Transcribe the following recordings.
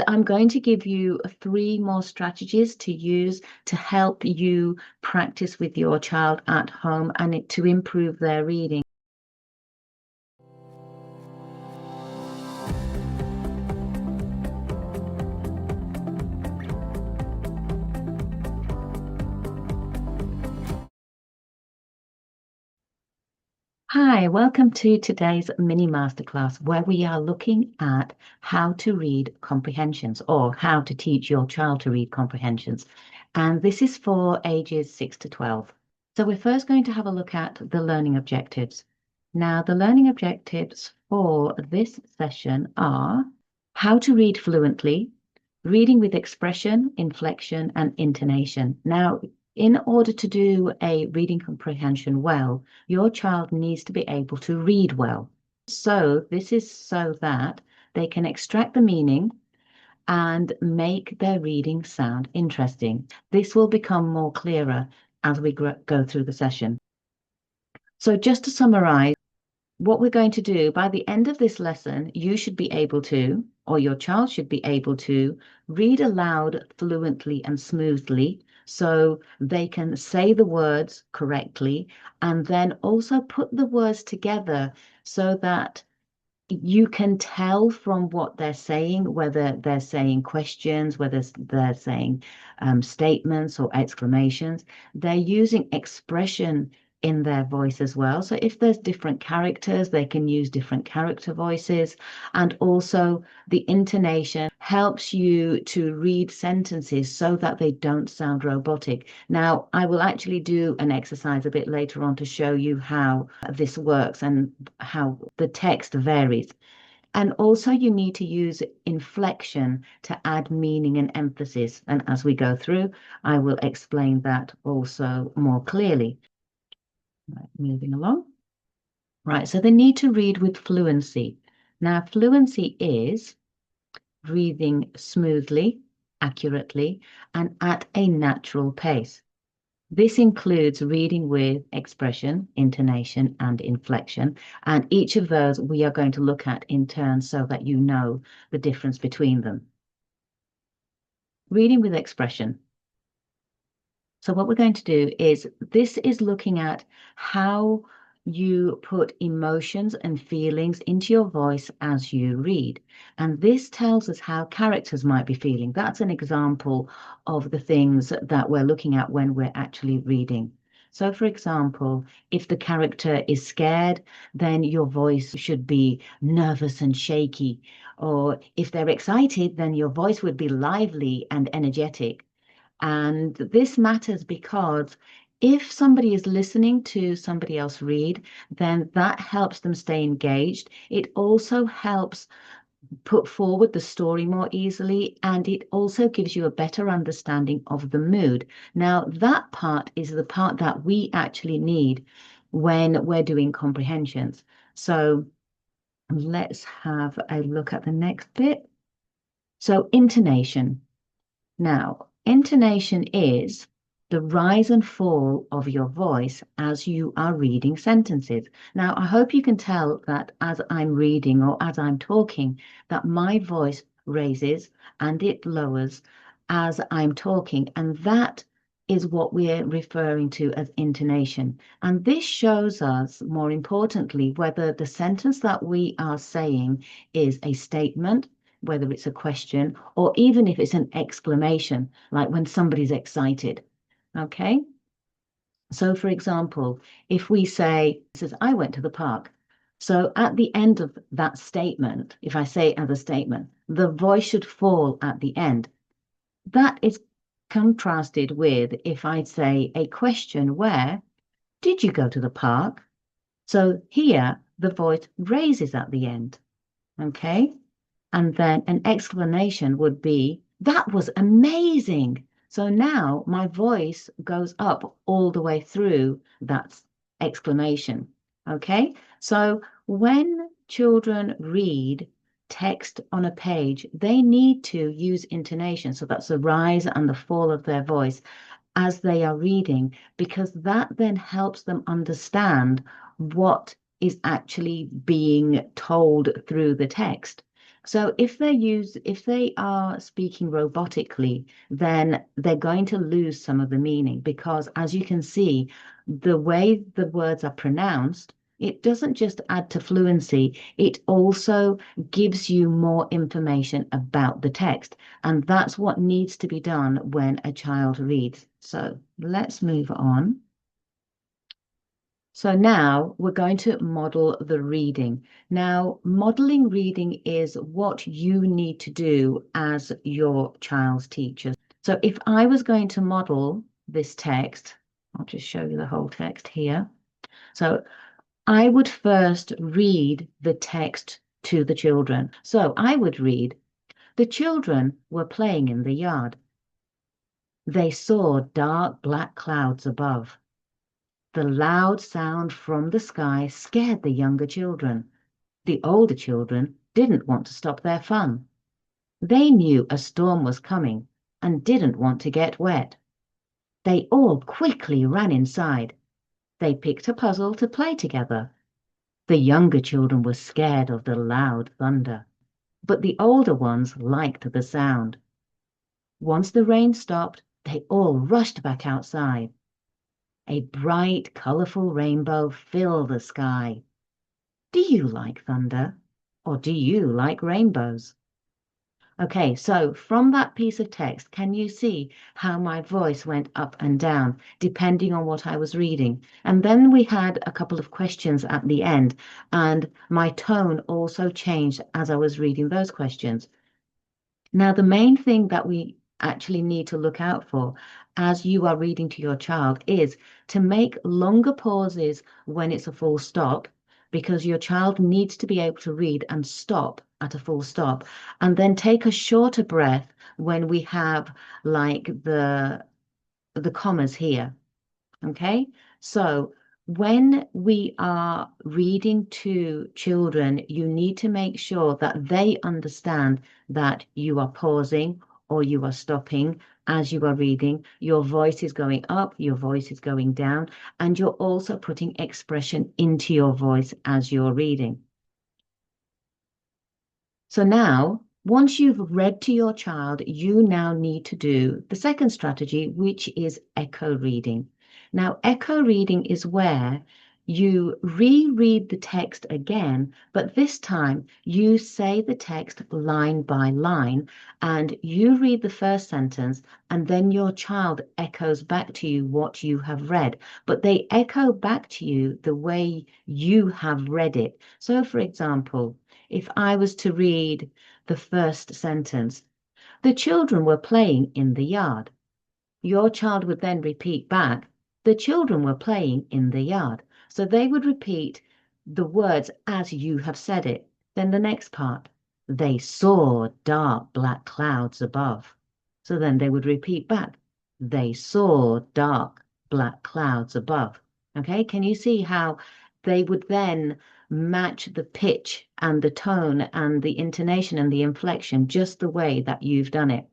I'm going to give you 3 more strategies to use to help you practice with your child at home and to improve their reading. Hi, welcome to today's mini masterclass where we are looking at how to read comprehensions or how to teach your child to read comprehensions. And this is for ages 6 to 12. So we're first going to have a look at the learning objectives. Now, the learning objectives for this session are how to read fluently, reading with expression, inflection, and intonation. Now, in order to do a reading comprehension well, your child needs to be able to read well. So this is so that they can extract the meaning and make their reading sound interesting. This will become more clearer as we go through the session. So just to summarize, what we're going to do by the end of this lesson, you should be able to, or your child should be able to, read aloud fluently and smoothly so they can say the words correctly and then also put the words together so that you can tell from what they're saying, whether they're saying questions, whether they're saying statements or exclamations. They're using expression in their voice as well. So if there's different characters, they can use different character voices. And also the intonation helps you to read sentences so that they don't sound robotic. Now, I will actually do an exercise a bit later on to show you how this works and how the text varies. And also you need to use inflection to add meaning and emphasis. And as we go through, I will explain that also more clearly. Right, moving along. Right, so they need to read with fluency. Now, fluency is reading smoothly, accurately, and at a natural pace. This includes reading with expression, intonation, and inflection. And each of those we are going to look at in turn so that you know the difference between them. Reading with expression. So what we're going to do is, this is looking at how you put emotions and feelings into your voice as you read. And this tells us how characters might be feeling. That's an example of the things that we're looking at when we're actually reading. So for example, if the character is scared, then your voice should be nervous and shaky. Or if they're excited, then your voice would be lively and energetic. And this matters because if somebody is listening to somebody else read, then that helps them stay engaged. It also helps put forward the story more easily, and it also gives you a better understanding of the mood. Now, that part is the part that we actually need when we're doing comprehensions. So let's have a look at the next bit. So intonation. Now, intonation is the rise and fall of your voice as you are reading sentences. Now, I hope you can tell that as I'm reading or as I'm talking, that my voice raises and it lowers as I'm talking. And that is what we're referring to as intonation. And this shows us, more importantly, whether the sentence that we are saying is a statement, whether it's a question, or even if it's an exclamation, like when somebody's excited, okay? So for example, if we say, says, I went to the park. So at the end of that statement, if I say it as a statement, the voice should fall at the end. That is contrasted with if I say a question where, did you go to the park? So here, the voice raises at the end, okay? And then an explanation would be, that was amazing. So now my voice goes up all the way through that exclamation. Okay, so when children read text on a page, they need to use intonation. So that's the rise and the fall of their voice as they are reading, because that then helps them understand what is actually being told through the text. So if they are speaking robotically, then they're going to lose some of the meaning because, as you can see, the way the words are pronounced, it doesn't just add to fluency, it also gives you more information about the text. And that's what needs to be done when a child reads. So let's move on. So now we're going to model the reading. Now, modeling reading is what you need to do as your child's teacher. So if I was going to model this text, I'll just show you the whole text here. So I would first read the text to the children. So I would read, "The children were playing in the yard. They saw dark black clouds above. The loud sound from the sky scared the younger children. The older children didn't want to stop their fun. They knew a storm was coming and didn't want to get wet. They all quickly ran inside. They picked a puzzle to play together. The younger children were scared of the loud thunder, but the older ones liked the sound. Once the rain stopped, they all rushed back outside. A bright, colorful rainbow filled the sky. Do you like thunder, or do you like rainbows?" Okay, so from that piece of text, can you see how my voice went up and down depending on what I was reading? And then we had a couple of questions at the end, and my tone also changed as I was reading those questions. Now, the main thing that we actually need to look out for as you are reading to your child is to make longer pauses when it's a full stop, because your child needs to be able to read and stop at a full stop, and then take a shorter breath when we have like the commas here. Okay, so when we are reading to children, you need to make sure that they understand that you are pausing or you are stopping as you are reading. Your voice is going up, your voice is going down, and you're also putting expression into your voice as you're reading. So now, once you've read to your child, you now need to do the second strategy, which is echo reading. Now, echo reading is where you reread the text again, but this time you say the text line by line, and you read the first sentence, and then your child echoes back to you what you have read, but they echo back to you the way you have read it. So, for example, if I was to read the first sentence, "The children were playing in the yard," your child would then repeat back, "The children were playing in the yard." So they would repeat the words as you have said it. Then the next part, "They saw dark black clouds above." So then they would repeat back, "They saw dark black clouds above." Okay, can you see how they would then match the pitch and the tone and the intonation and the inflection just the way that you've done it?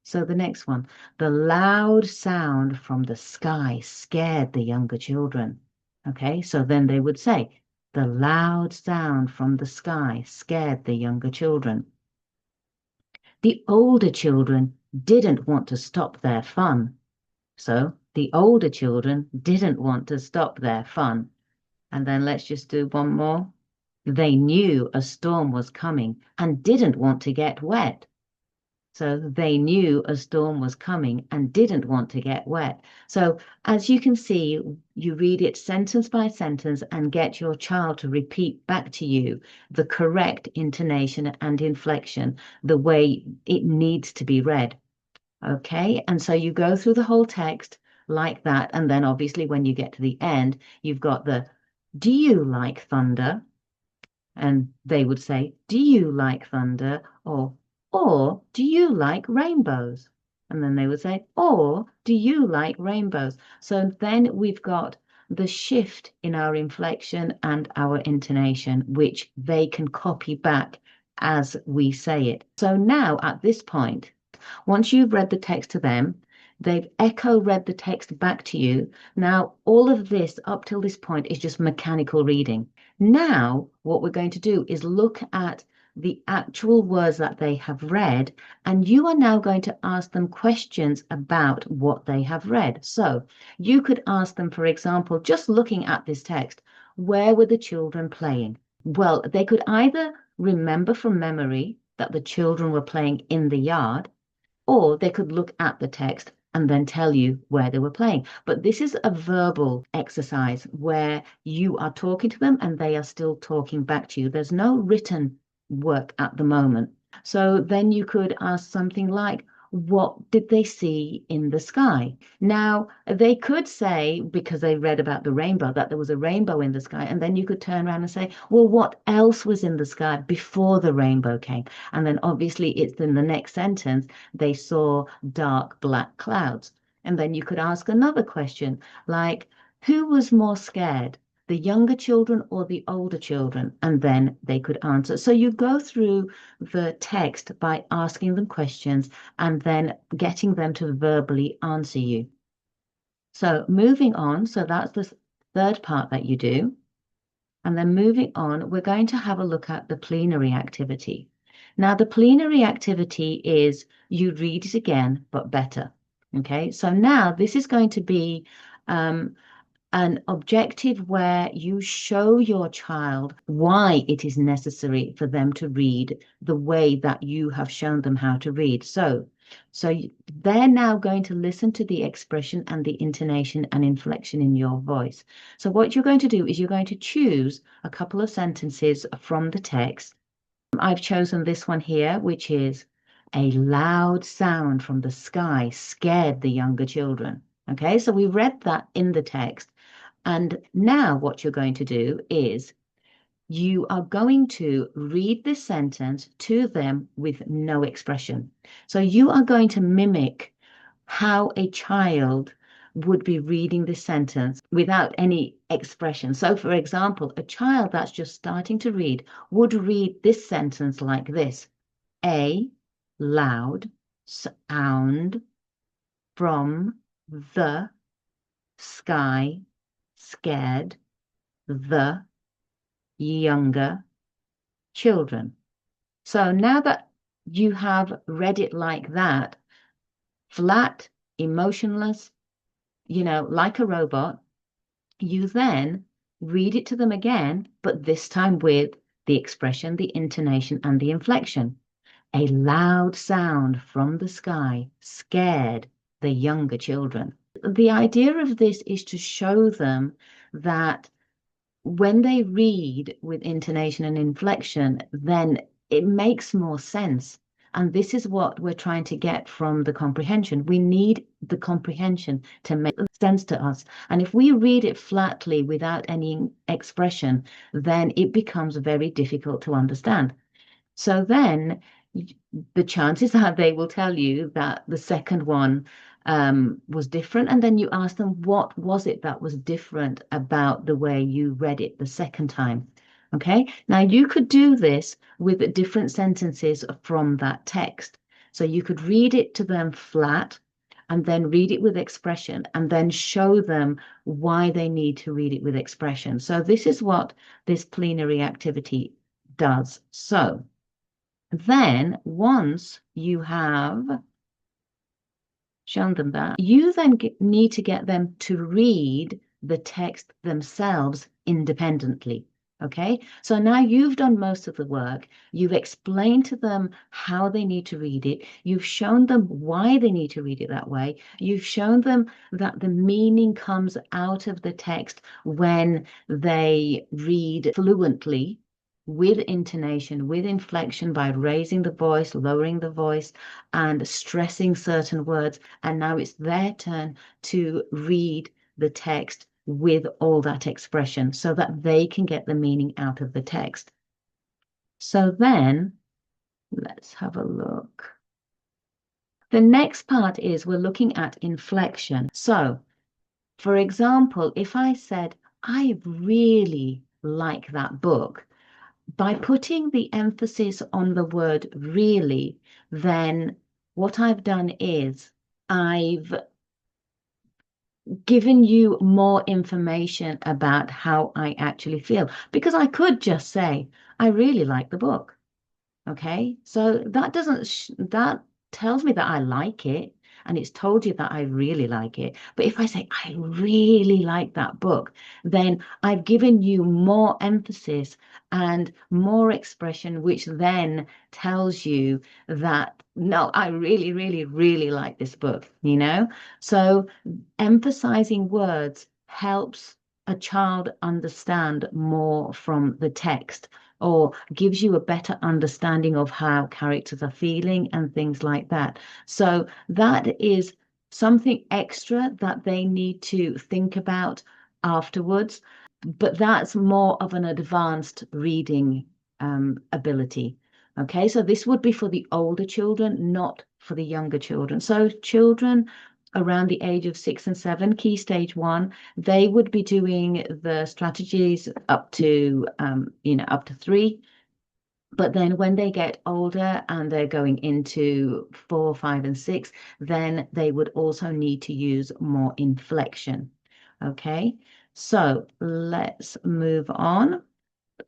So the next one, "The loud sound from the sky scared the younger children." Okay, so then they would say, "The loud sound from the sky scared the younger children." The older children didn't want to stop their fun. So the older children didn't want to stop their fun. And then let's just do one more. They knew a storm was coming and didn't want to get wet. So they knew a storm was coming and didn't want to get wet. So as you can see, you read it sentence by sentence and get your child to repeat back to you the correct intonation and inflection, the way it needs to be read. Okay, and so you go through the whole text like that. And then obviously when you get to the end, you've got the, "Do you like thunder?" And they would say, "Do you like thunder?" Or "Do you like rainbows?" And then they would say, "Or do you like rainbows?" So then we've got the shift in our inflection and our intonation, which they can copy back as we say it. So now at this point, once you've read the text to them, they've echo read the text back to you. Now, all of this up till this point is just mechanical reading. Now, what we're going to do is look at the actual words that they have read, and you are now going to ask them questions about what they have read. So you could ask them, for example, just looking at this text, where were the children playing? Well, they could either remember from memory that the children were playing in the yard, or they could look at the text and then tell you where they were playing. But this is a verbal exercise where you are talking to them and they are still talking back to you. There's no written work at the moment. So then you could ask something like, what did they see in the sky? Now, they could say, because they read about the rainbow, that there was a rainbow in the sky. And then you could turn around and say, well, what else was in the sky before the rainbow came? And then obviously it's in the next sentence, they saw dark black clouds. And then you could ask another question like, who was more scared, the younger children or the older children? And then they could answer. So you go through the text by asking them questions and then getting them to verbally answer you. So moving on, so that's the third part that you do. And then moving on, we're going to have a look at the plenary activity. Now, the plenary activity is you read it again, but better. Okay, so now this is going to be an objective where you show your child why it is necessary for them to read the way that you have shown them how to read. So they're now going to listen to the expression and the intonation and inflection in your voice. So what you're going to do is you're going to choose a couple of sentences from the text. I've chosen this one here, which is, a loud sound from the sky scared the younger children. Okay, so we read that in the text. And now what you're going to do is you are going to read this sentence to them with no expression. So you are going to mimic how a child would be reading this sentence without any expression. So for example, a child that's just starting to read would read this sentence like this: a loud sound from the sky scared the younger children. So now that you have read it like that, flat, emotionless, like a robot, you then read it to them again, but this time with the expression, the intonation, and the inflection. A loud sound from the sky scared the younger children. The idea of this is to show them that when they read with intonation and inflection, then it makes more sense. And this is what we're trying to get from the comprehension. We need the comprehension to make sense to us. And if we read it flatly without any expression, then it becomes very difficult to understand. So then the chances are they will tell you that the second one was different. And then you ask them, what was it that was different about the way you read it the second time? Okay, now you could do this with different sentences from that text. So you could read it to them flat and then read it with expression and then show them why they need to read it with expression. So this is what this plenary activity does. So then once you have shown them that, you then need to get them to read the text themselves independently. Okay, so now you've done most of the work. You've explained to them how they need to read it. You've shown them why they need to read it that way. You've shown them that the meaning comes out of the text when they read fluently, with intonation, with inflection, by raising the voice, lowering the voice, and stressing certain words. And now it's their turn to read the text with all that expression so that they can get the meaning out of the text. So then let's have a look. The next part is we're looking at inflection. So for example, if I said, I really like that book, by putting the emphasis on the word really, then what I've done is I've given you more information about how I actually feel, because I could just say, I really like the book. Okay, so that tells me that I like it, and it's told you that I really like it. But if I say I really like that book, then I've given you more emphasis and more expression, which then tells you that no, I really, really, really like this book, you know? So emphasizing words helps a child understand more from the text, or gives you a better understanding of how characters are feeling and things like that. So that is something extra that they need to think about afterwards, but that's more of an advanced reading ability. Okay, so this would be for the older children, not for the younger children. So children around the age of 6 and 7, key stage 1, they would be doing the strategies up to up to 3. But then when they get older and they're going into 4, 5, and 6, then they would also need to use more inflection. Okay, so let's move on.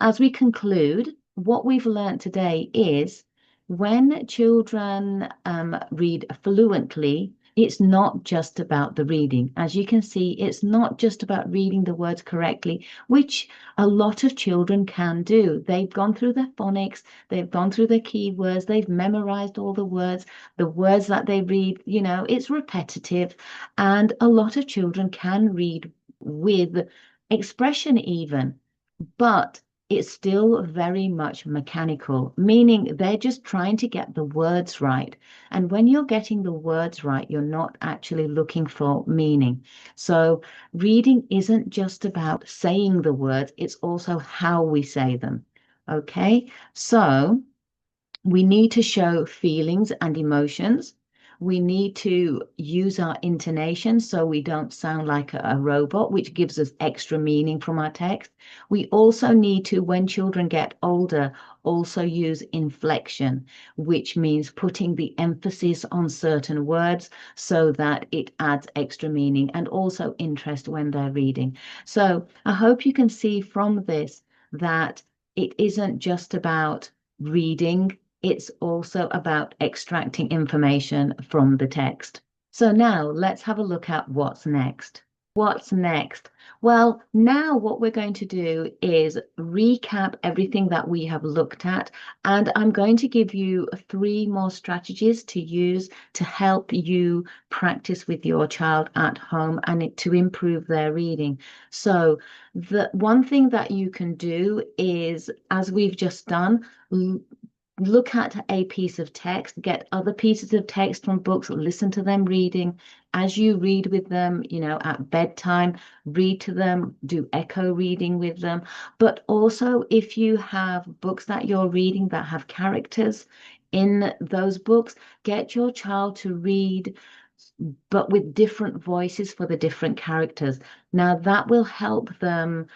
As we conclude, what we've learned today is when children read fluently, it's not just about the reading. As you can see, it's not just about reading the words correctly, which a lot of children can do. They've gone through their phonics, they've gone through their keywords, they've memorized all the words that they read, it's repetitive. And a lot of children can read with expression even, but it's still very much mechanical, meaning they're just trying to get the words right. And when you're getting the words right, you're not actually looking for meaning. So reading isn't just about saying the words, it's also how we say them. Okay, so we need to show feelings and emotions. We need to use our intonation so we don't sound like a robot, which gives us extra meaning from our text. We also need to, when children get older, also use inflection, which means putting the emphasis on certain words so that it adds extra meaning and also interest when they're reading. So I hope you can see from this that it isn't just about reading, it's also about extracting information from the text. So now let's have a look at what's next. What's next? Well, now what we're going to do is recap everything that we have looked at, and I'm going to give you 3 more strategies to use to help you practice with your child at home and to improve their reading. So the one thing that you can do is, as we've just done, look at a piece of text, get other pieces of text from books, listen to them reading. As you read with them, at bedtime, read to them, do echo reading with them. But also, if you have books that you're reading that have characters in those books, get your child to read, but with different voices for the different characters. Now, that will help them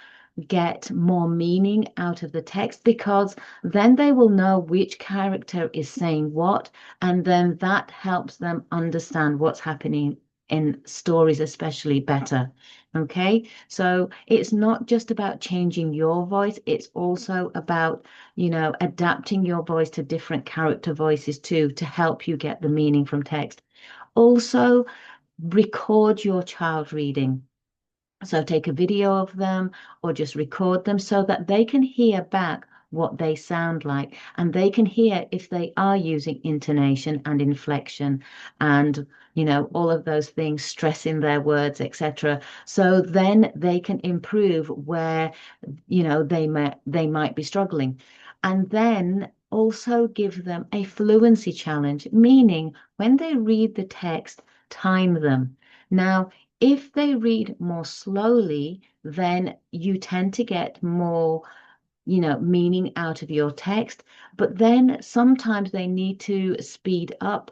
get more meaning out of the text, because then they will know which character is saying what, and then that helps them understand what's happening in stories especially better. Okay, so it's not just about changing your voice, it's also about adapting your voice to different character voices too, to help you get the meaning from text. Also, record your child reading. So take a video of them or just record them so that they can hear back what they sound like, and they can hear if they are using intonation and inflection and all of those things, stressing their words, etc. So then they can improve where they might be struggling. And then also give them a fluency challenge, meaning when they read the text, time them. Now, if they read more slowly, then you tend to get more, meaning out of your text. But then sometimes they need to speed up.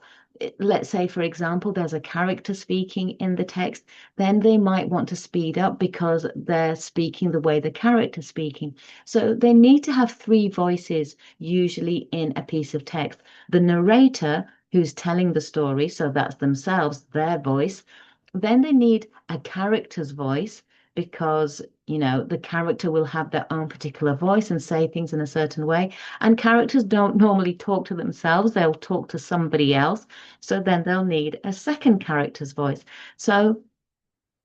Let's say, for example, there's a character speaking in the text, then they might want to speed up because they're speaking the way the character's speaking. So they need to have 3 voices usually in a piece of text. The narrator, who's telling the story, so that's themselves, their voice. Then they need a character's voice, because, the character will have their own particular voice and say things in a certain way. And characters don't normally talk to themselves, they'll talk to somebody else. So then they'll need a second character's voice. So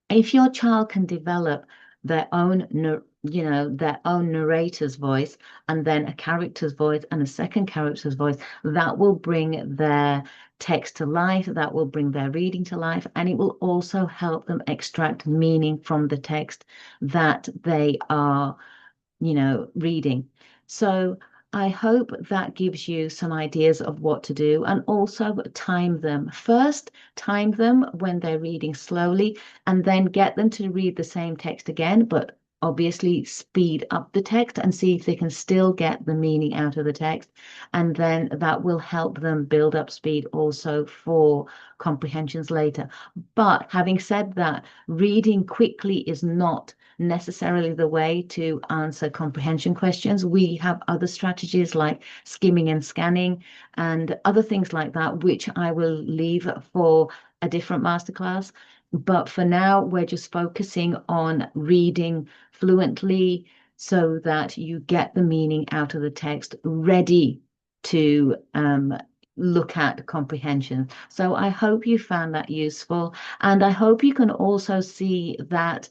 if your child can develop their own, their own narrator's voice, and then a character's voice and a second character's voice, that will bring their text to life, that will bring their reading to life, and it will also help them extract meaning from the text that they are, reading. So I hope that gives you some ideas of what to do, and also time them. First, time them when they're reading slowly, and then get them to read the same text again, but obviously speed up the text and see if they can still get the meaning out of the text. And then that will help them build up speed also for comprehensions later. But having said that, reading quickly is not necessarily the way to answer comprehension questions. We have other strategies like skimming and scanning and other things like that, which I will leave for a different masterclass. But for now, we're just focusing on reading fluently so that you get the meaning out of the text ready to look at comprehension. So I hope you found that useful. And I hope you can also see that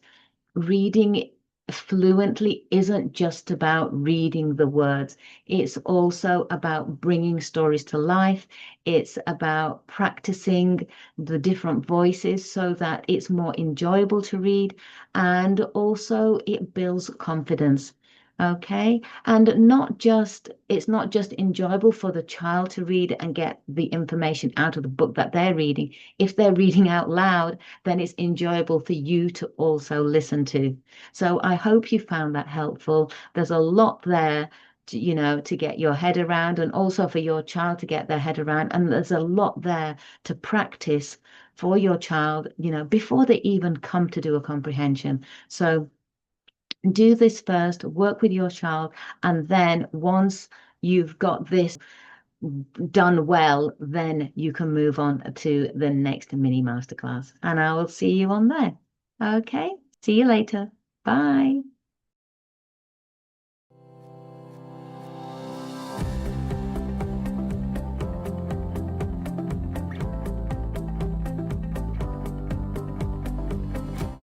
reading fluently isn't just about reading the words. It's also about bringing stories to life. It's about practicing the different voices so that it's more enjoyable to read. And also it builds confidence. Okay. And it's not just enjoyable for the child to read and get the information out of the book that they're reading. If they're reading out loud, then it's enjoyable for you to also listen to. So I hope you found that helpful. There's a lot there to get your head around, and also for your child to get their head around. And there's a lot there to practice for your child, before they even come to do a comprehension. So do this first, work with your child, and then once you've got this done well, then you can move on to the next mini masterclass. And I will see you on there. Okay, see you later. Bye.